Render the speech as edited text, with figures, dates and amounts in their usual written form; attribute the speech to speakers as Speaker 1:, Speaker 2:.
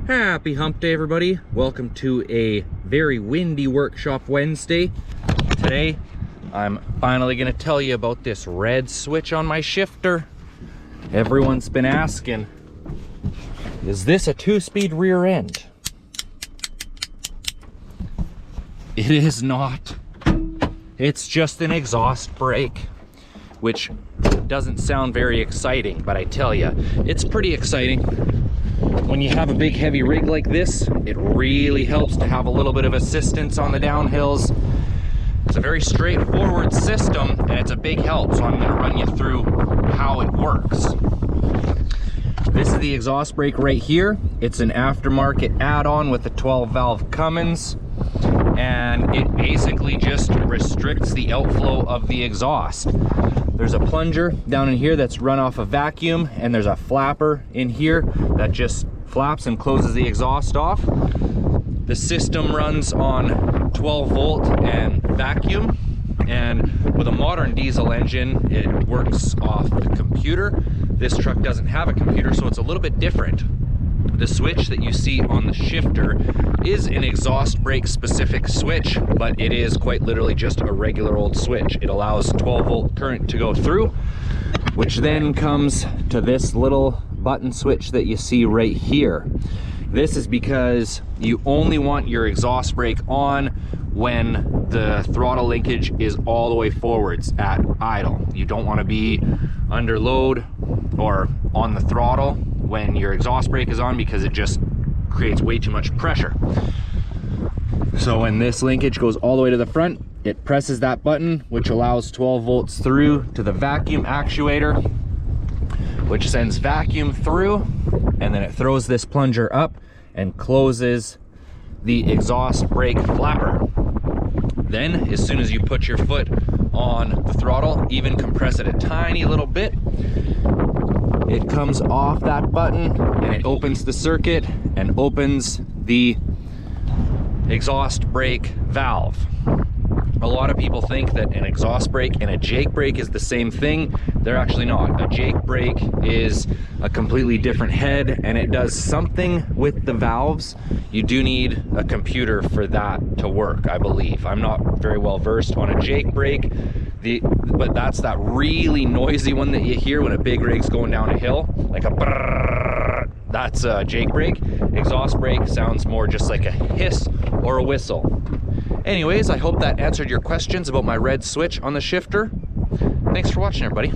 Speaker 1: Happy hump day, everybody. Welcome to a very windy workshop Wednesday. Today, I'm finally gonna tell you about this red switch on my shifter. Everyone's been asking, is this a 2-speed rear end? It is not. It's just an exhaust brake, which doesn't sound very exciting, but I tell you, it's pretty exciting. When you have a big heavy rig like this, it really helps to have a little bit of assistance on the downhills. It's a very straightforward system and it's a big help, so I'm going to run you through how it works. This is the exhaust brake right here. It's an aftermarket add-on with a 12-valve Cummins, and it basically just restricts the outflow of the exhaust. There's a plunger down in here that's run off a vacuum, and there's a flapper in here that just flaps and closes the exhaust off. The system runs on 12 volt and vacuum, and with a modern diesel engine, it works off the computer. This truck doesn't have a computer, so it's a little bit different. The switch that you see on the shifter is an exhaust brake specific switch, but it is quite literally just a regular old switch. It allows 12 volt current to go through, which then comes to this little button switch that you see right here. This is because you only want your exhaust brake on when the throttle linkage is all the way forwards at idle. You don't want to be under load or on the throttle when your exhaust brake is on, because it just creates way too much pressure. So when this linkage goes all the way to the front, it presses that button, which allows 12 volts through to the vacuum actuator, which sends vacuum through, and then it throws this plunger up and closes the exhaust brake flapper. Then, as soon as you put your foot on the throttle, even compress it a tiny little bit, it comes off that button and it opens the circuit and opens the exhaust brake valve. A lot of people think that an exhaust brake and a Jake brake is the same thing. They're actually not. A Jake brake is a completely different head, and it does something with the valves. You do need a computer for that to work, I believe. I'm not very well versed on a Jake brake, but that's that really noisy one that you hear when a big rig's going down a hill, like a brrrr. That's a Jake brake. Exhaust brake sounds more just like a hiss or a whistle. Anyways, I hope that answered your questions about my red switch on the shifter. Thanks for watching, everybody.